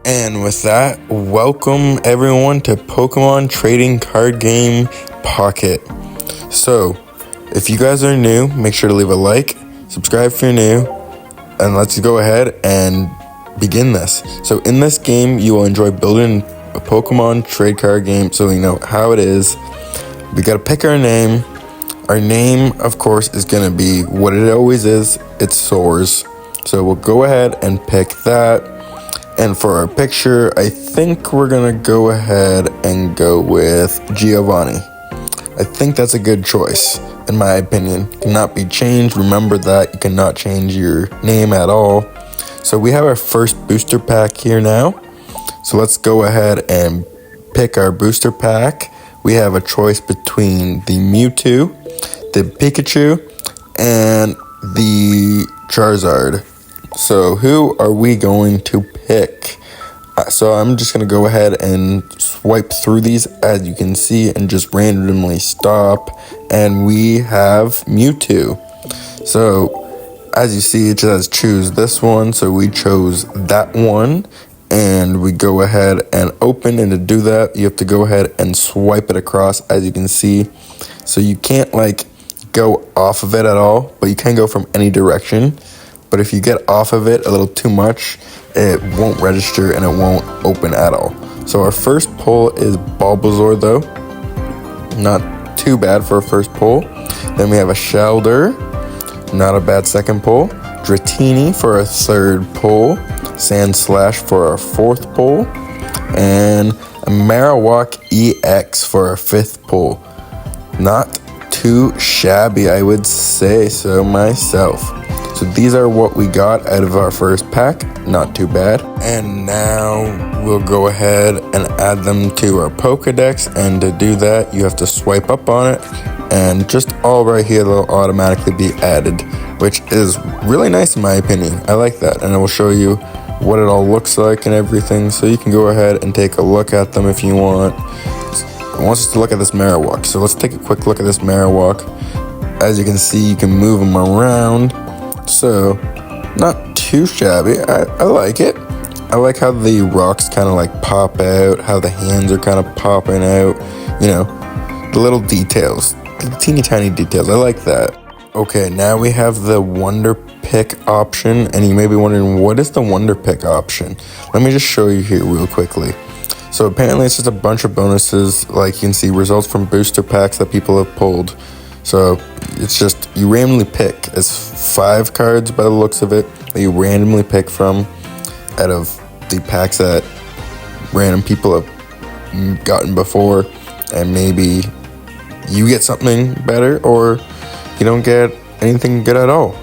And with that, welcome everyone to Pokemon Trading Card Game Pocket. So, if you guys are new, make sure to leave a like, subscribe if you're new, and let's go ahead and begin this. So in this game, you will enjoy building a Pokemon trade card game, so you know how it is. We gotta pick our name. Our name, of course, is gonna be what it always is. It's Soaarz. So we'll go ahead and pick that. And for our picture, I think we're gonna go ahead and go with Giovanni. I think that's a good choice, in my opinion. Cannot be changed. Remember that you cannot change your name at all. So we have our first booster pack here now. So let's go ahead and pick our booster pack. We have a choice between the Mewtwo, the Pikachu, and the Charizard. So who are we going to pick? So I'm just going to go ahead and swipe through these, as you can see, and just randomly stop. And we have Mewtwo. So as you see, it says choose this one. So we chose that one. And we go ahead and open. And to do that, you have to go ahead and swipe it across, as you can see. So you can't go off of it at all, but you can go from any direction. But if you get off of it a little too much, it won't register and it won't open at all. So our first pull is Bulbasaur, though. Not too bad for a first pull. Then we have a Shelder. Not a bad second pull. Dratini for a third pull. Sandslash for our fourth pull. And a Marowak EX for our fifth pull. Not too shabby, I would say so myself. So these are what we got out of our first pack. Not too bad. And now we'll go ahead and add them to our Pokedex. And to do that, you have to swipe up on it. And just all right here, they'll automatically be added, which is really nice in my opinion. I like that. And I will show you what it all looks like and everything. So you can go ahead and take a look at them if you want. I want us to look at this Marowak. So let's take a quick look at this Marowak. As you can see, you can move them around. So, not too shabby. I like it. I like how the rocks kind of pop out, how the hands are kind of popping out. You know, the little details, the teeny tiny details. I like that. Okay, now we have the Wonder Pick option, and you may be wondering, what is the Wonder Pick option? Let me just show you here real quickly. So apparently it's just a bunch of bonuses, like you can see results from booster packs that people have pulled. So it's just, you randomly pick. It's 5 cards by the looks of it that you randomly pick from out of the packs that random people have gotten before. And maybe you get something better or you don't get anything good at all.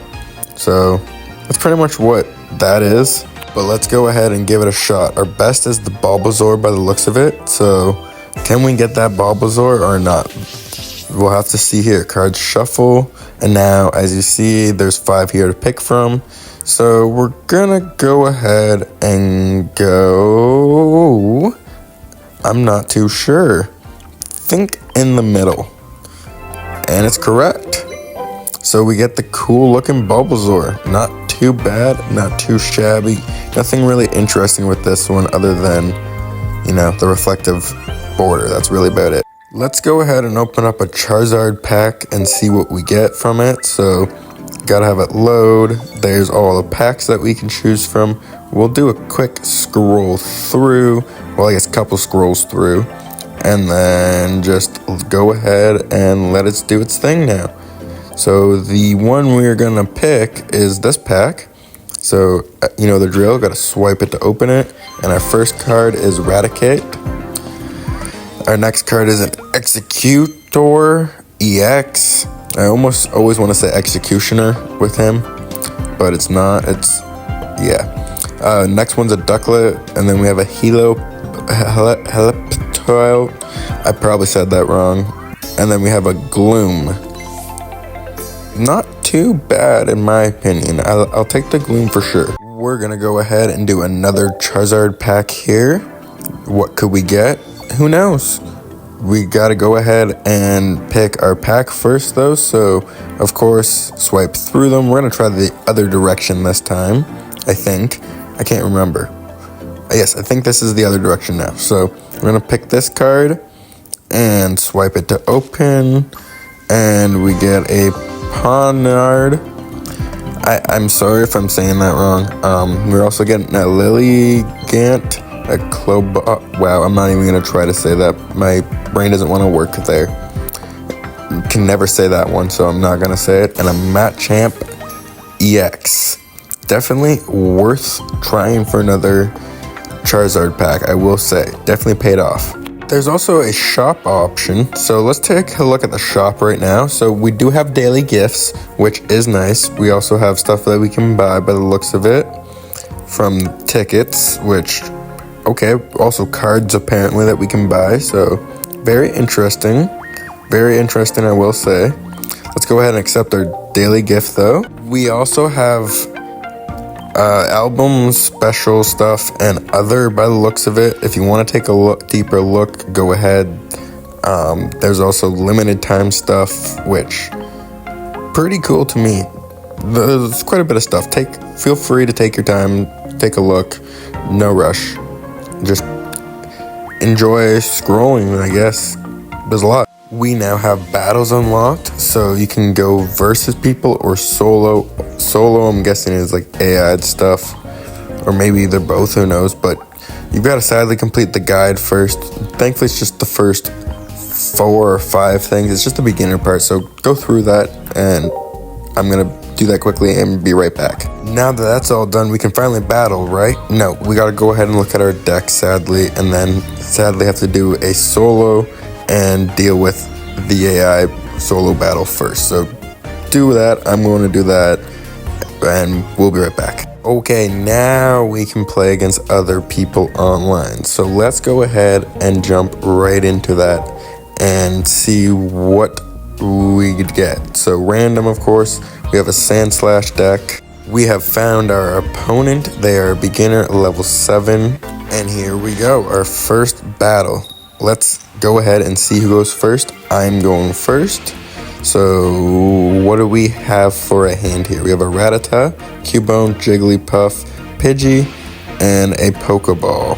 So that's pretty much what that is. But let's go ahead and give it a shot. Our best is the Bulbasaur by the looks of it. So can we get that Bulbasaur or not? We'll have to see here. Cards shuffle. And now, as you see, there's 5 here to pick from. So we're gonna go ahead and go... I'm not too sure. Think in the middle. And it's correct. So we get the cool looking Bulbasaur. Not too bad, not too shabby. Nothing really interesting with this one other than, you know, the reflective border. That's really about it. Let's go ahead and open up a Charizard pack and see what we get from it. So, gotta have it load. There's all the packs that we can choose from. We'll do a quick scroll through. Well, I guess a couple scrolls through. And then just go ahead and let it do its thing now. So, the one we're gonna pick is this pack. So, you know the drill. Gotta swipe it to open it. And our first card is Raticate. Our next card is an Executor EX. I almost always want to say Executioner with him, but it's not. It's, yeah. Next one's a Ducklet, and then we have a Heleptoil. I probably said that wrong. And then we have a Gloom. Not too bad in my opinion. I'll take the Gloom for sure. We're going to go ahead and do another Charizard pack here. What could we get? Who knows? We gotta go ahead and pick our pack first though, so of course swipe through them. We're gonna try the other direction this time, I think. I can't remember. Yes, I think this is the other direction now. So we're gonna pick this card and swipe it to open, and we get a Ponard. I'm sorry if I'm saying that wrong. We're also getting a Lilligant, a wow, I'm not even gonna try to say that. My brain doesn't want to work there. Can never say that one, so I'm not gonna say it. And a Machamp EX. Definitely worth trying for another Charizard pack, I will say. Definitely paid off. There's also a shop option, so let's take a look at the shop right now. So we do have daily gifts, which is nice. We also have stuff that we can buy by the looks of it from tickets, which, okay, also cards apparently that we can buy. So very interesting, I will say. Let's go ahead and accept our daily gift though. We also have albums, special stuff, and other by the looks of it. If you want to take a deeper look, go ahead. There's also limited time stuff, which pretty cool to me. There's quite a bit of stuff. Feel free to take your time, take a look. No rush. Just enjoy scrolling, I guess. There's a lot. We now have battles unlocked, so you can go versus people or solo. Solo, I'm guessing, is like AI stuff, or maybe they're both, who knows, but you've got to sadly complete the guide first. Thankfully, it's just the first 4 or 5 things. It's just the beginner part, so go through that, and I'm going to do that quickly and be right back. Now that that's all done, we can finally battle, right? No, we got to go ahead and look at our deck, sadly, and then sadly have to do a solo and deal with the AI solo battle first. So do that. I'm going to do that, and we'll be right back. Okay, now we can play against other people online. So let's go ahead and jump right into that and see what we get. So random, of course. We have a Sandslash deck. We have found our opponent. They are beginner level 7. And here we go, our first battle. Let's go ahead and see who goes first. I'm going first. So what do we have for a hand here? We have a Rattata, Cubone, Jigglypuff, Pidgey, and a Pokeball.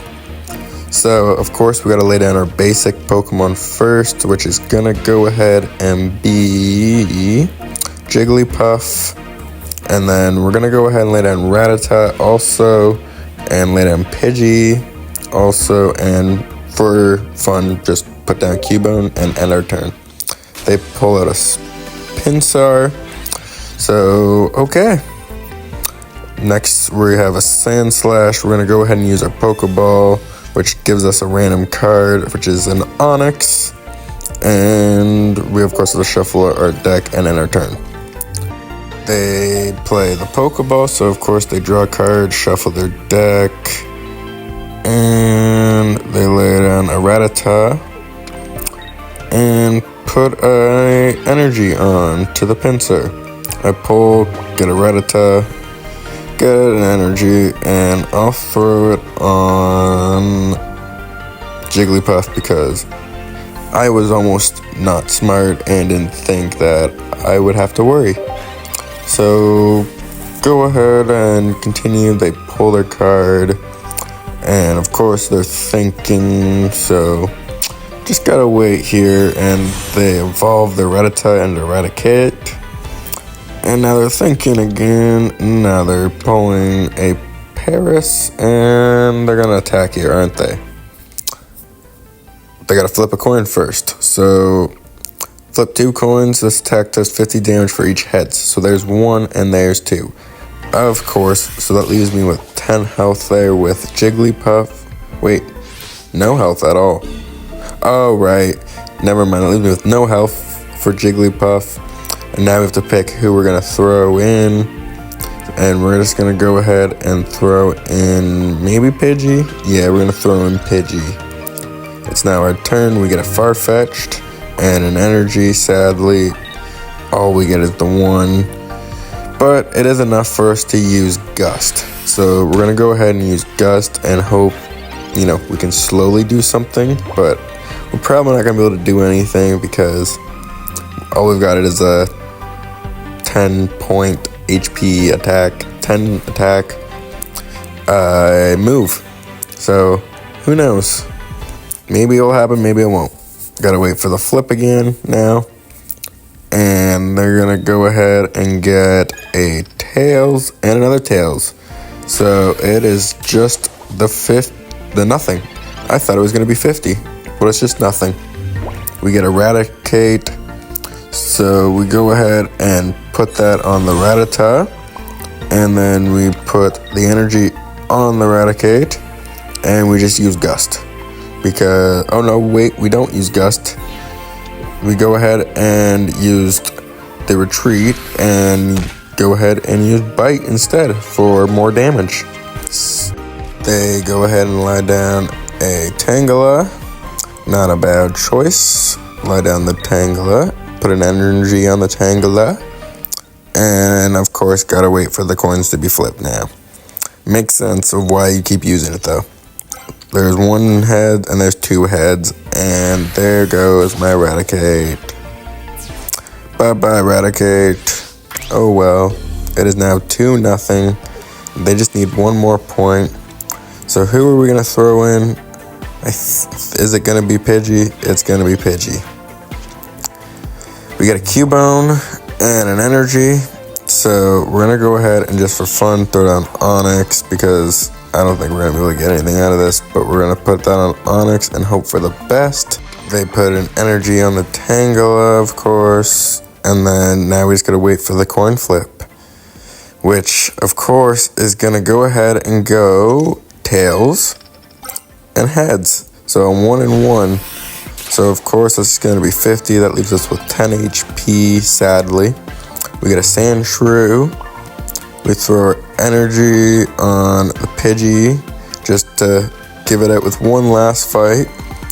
So of course we gotta lay down our basic Pokemon first, which is gonna go ahead and be Jigglypuff. And then we're gonna go ahead and lay down Rattata also, and lay down Pidgey also, and for fun, just put down Cubone and end our turn. They pull out a Pinsir. So, okay. Next, we have a Sandslash. We're going to go ahead and use our Pokeball, which gives us a random card, which is an Onyx. And we, of course, have to shuffle our deck and end our turn. They play the Pokeball, so, of course, they draw a card, shuffle their deck, and they lay down a Rattata and put a energy on to the Pinsir. I pull, get a Rattata, get an energy, and I'll throw it on Jigglypuff because I was almost not smart and didn't think that I would have to worry. So go ahead and continue. They pull their card, and of course they're thinking, so just gotta wait here. And they evolve their Rattata and Eradicate, and now they're thinking again. Now they're pulling a Paris, and they're gonna attack here, aren't they? They gotta flip a coin first, so flip 2 coins. This attack does 50 damage for each head. So there's 1 and there's 2. Of course, so that leaves me with 10 health there with Jigglypuff. Wait, no health at all. Oh, right. Never mind. It leaves me with no health for Jigglypuff. And now we have to pick who we're going to throw in. And we're just going to go ahead and throw in maybe Pidgey. Yeah, we're going to throw in Pidgey. It's now our turn. We get a Farfetch'd and an energy. Sadly, all we get is the 1. But it is enough for us to use Gust. So we're going to go ahead and use Gust and hope, we can slowly do something. But we're probably not going to be able to do anything because all we've got is a 10 point HP attack, 10 attack move. So, who knows? Maybe it'll happen, maybe it won't. Gotta wait for the flip again now. And they're gonna go ahead and get a tails and another tails. So it is just the nothing. I thought it was gonna be 50, but it's just nothing. We get eradicate. So we go ahead and put that on the Rattata. And then we put the energy on the eradicate. And we just use gust. Because, oh no, wait, we don't use gust. We go ahead and used the retreat and go ahead and use bite instead for more damage. They go ahead and lie down a Tangela. Not a bad choice. Lie down the Tangela. Put an energy on the Tangela. And of course, gotta wait for the coins to be flipped now. Makes sense of why you keep using it though. There's one head and there's two heads, and there goes my Eradicate. Bye-bye, Eradicate. Oh well, it is now 2-0. They just need one more point. So who are we gonna throw in? Is it gonna be Pidgey? It's gonna be Pidgey. We got a Cubone and an energy. So we're gonna go ahead and just for fun throw down Onyx because I don't think we're gonna be able to get anything out of this, but we're gonna put that on Onyx and hope for the best. They put an energy on the Tangela, of course, and then now we just gotta wait for the coin flip, which of course is gonna go ahead and go tails and heads. So I'm 1 and 1. So of course this is gonna be 50. That leaves us with 10 HP, sadly. We get a Sandshrew. We throw our energy on the Pidgey just to give it out with one last fight.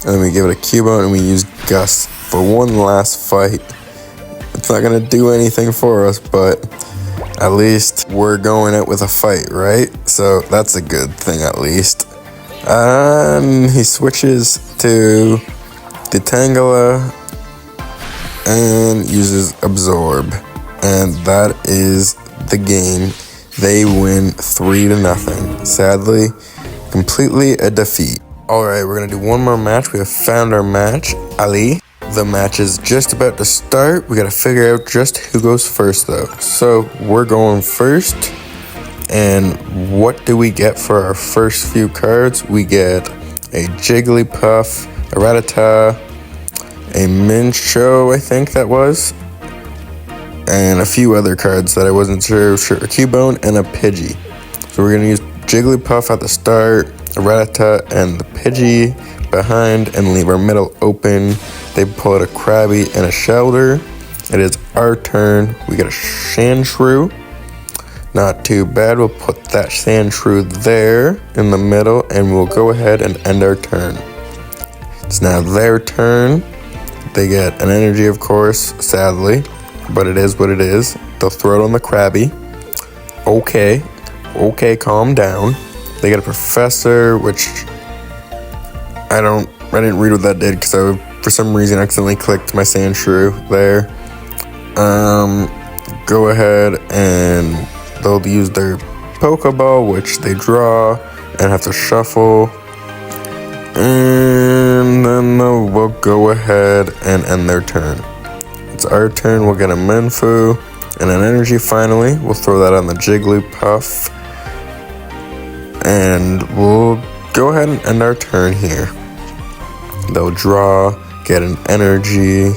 And then we give it a Cubone and we use Gust for one last fight. It's not going to do anything for us, but at least we're going out with a fight, right? So that's a good thing at least. And he switches to the Tangela and uses Absorb. And that is the game. They win 3-0. Sadly, completely a defeat. Alright, we're gonna do one more match. We have found our match, Ali. The match is just about to start. We gotta figure out just who goes first though. So we're going first. And what do we get for our first few cards? We get a Jigglypuff, a Rattata, a Mincho, I think that was, and a few other cards that I wasn't sure. A Cubone and a Pidgey. So we're going to use Jigglypuff at the start, a Rattata, and the Pidgey behind, and leave our middle open. They pull out a Krabby and a Shelter. It is our turn. We get a Sandshrew. Not too bad. We'll put that Sandshrew there in the middle, and we'll go ahead and end our turn. It's now their turn. They get an energy, of course, sadly. But it is what it is. They'll throw it on the Krabby. Okay, calm down. They get a Professor, which I didn't read what that did because I, for some reason, accidentally clicked my Sandshrew there. Go ahead and they'll use their Pokeball, which they draw and have to shuffle. And then we'll go ahead and end their turn. It's our turn. We'll get a Minfu and an energy finally. We'll throw that on the Jigglypuff. And we'll go ahead and end our turn here. They'll draw, get an energy.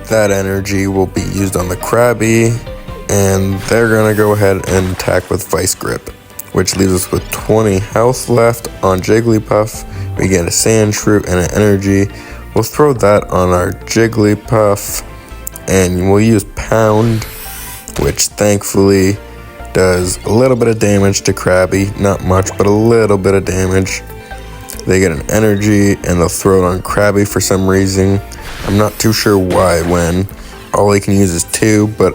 That energy will be used on the Krabby. And they're going to go ahead and attack with Vice Grip, which leaves us with 20 health left on Jigglypuff. We get a Sandshrew and an energy. We'll throw that on our Jigglypuff. And we'll use Pound, which thankfully does a little bit of damage to Krabby. Not much, but a little bit of damage. They get an energy, and they'll throw it on Krabby for some reason. I'm not too sure why when. All he can use is 2, but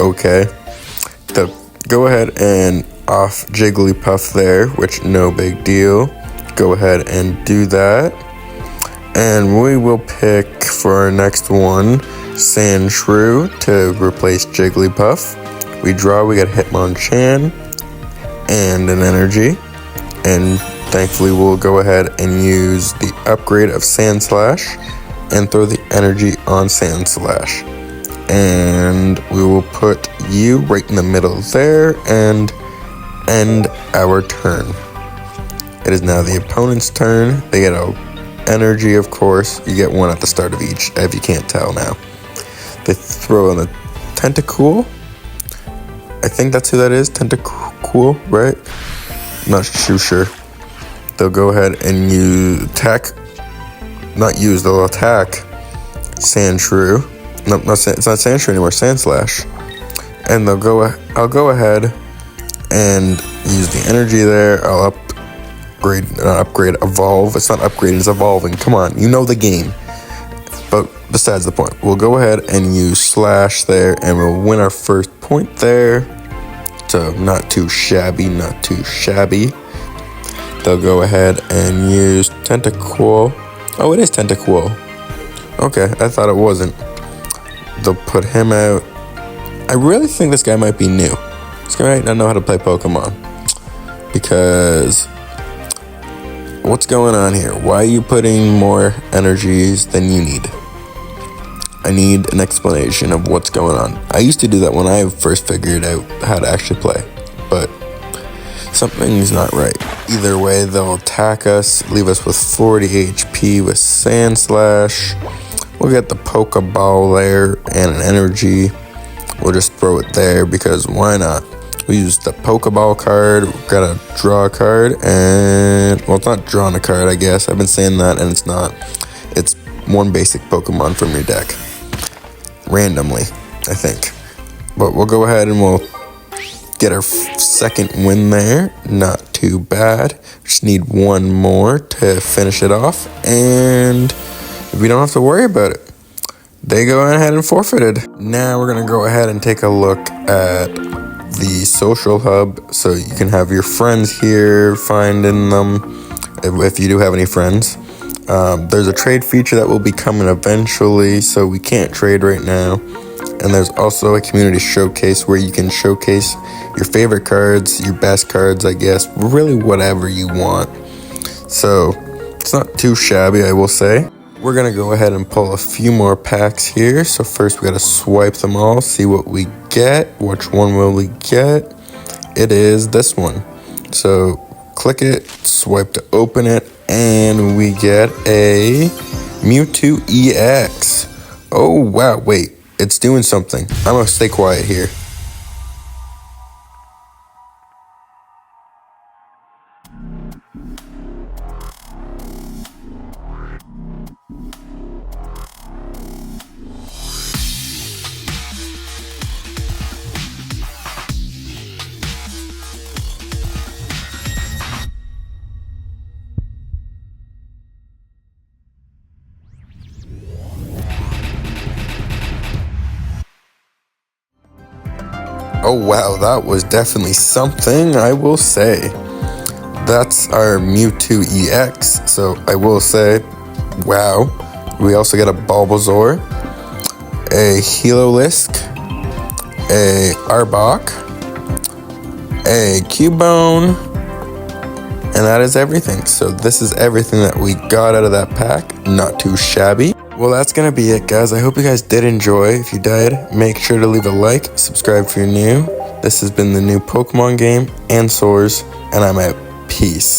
okay. They'll go ahead and off Jigglypuff there, which no big deal. Go ahead and do that. And we will pick for our next one Sandshrew to replace Jigglypuff. We draw, we got Hitmonchan and an energy. And Thankfully, we'll go ahead and use the upgrade of Sand Slash and throw the energy on Sand Slash. And we will put you right in the middle there and end our turn. It is now the opponent's turn. They get a energy, of course. You get one at the start of each, if you can't tell now. They throw in a Tentacool. I think that's who that is, Tentacool, right? Not too sure. They'll go ahead and they'll attack Sandshrew. No, it's not Sandshrew anymore, Sand Slash. And I'll go ahead and use the energy there. I'll evolve. It's not upgrading, it's evolving. Come on, you know the game. But besides the point, we'll go ahead and use Slash there, and we'll win our first point there. So not too shabby. They'll go ahead and use Tentacool. Oh, it is Tentacool. Okay, I thought it wasn't. They'll put him out. I really think this guy might be new. This guy might not know how to play Pokemon. Because what's going on here? Why are you putting more energies than you need? I need an explanation of what's going on. I used to do that when I first figured out how to actually play, but something's not right. Either way, they'll attack us, leave us with 40 HP with Sand Slash. We'll get the Pokeball there and an energy. We'll just throw it there because why not? We use the Pokeball card, we've got to draw a card, and, well, it's not drawing a card, I guess. I've been saying that, and it's not. It's one basic Pokemon from your deck. Randomly, I think. But we'll go ahead and we'll get our second win there. Not too bad. Just need one more to finish it off, and we don't have to worry about it. They go ahead and forfeited. Now we're going to go ahead and take a look at the social hub, so you can have your friends here, finding them if you do have any friends. There's a trade feature that will be coming eventually, so we can't trade right now. And there's also a community showcase where you can showcase your favorite cards, your best cards, I guess, really whatever you want. So it's not too shabby, I will say. We're gonna go ahead and pull a few more packs here. So first we gotta swipe them all, see what we get. Which one will we get? It is this one. So click it, swipe to open it, and we get a Mewtwo EX. Oh wow, wait, it's doing something. I'm gonna stay quiet here. Oh wow, that was definitely something, I will say. That's our Mewtwo EX, so I will say, wow. We also get a Bulbasaur, a Heliolisk, a Arbok, a Cubone, and that is everything. So this is everything that we got out of that pack. Not too shabby. Well, that's going to be it, guys. I hope you guys did enjoy. If you did, make sure to leave a like, subscribe if you're new. This has been the new Pokemon game and Soaarz, and I'm out. Peace.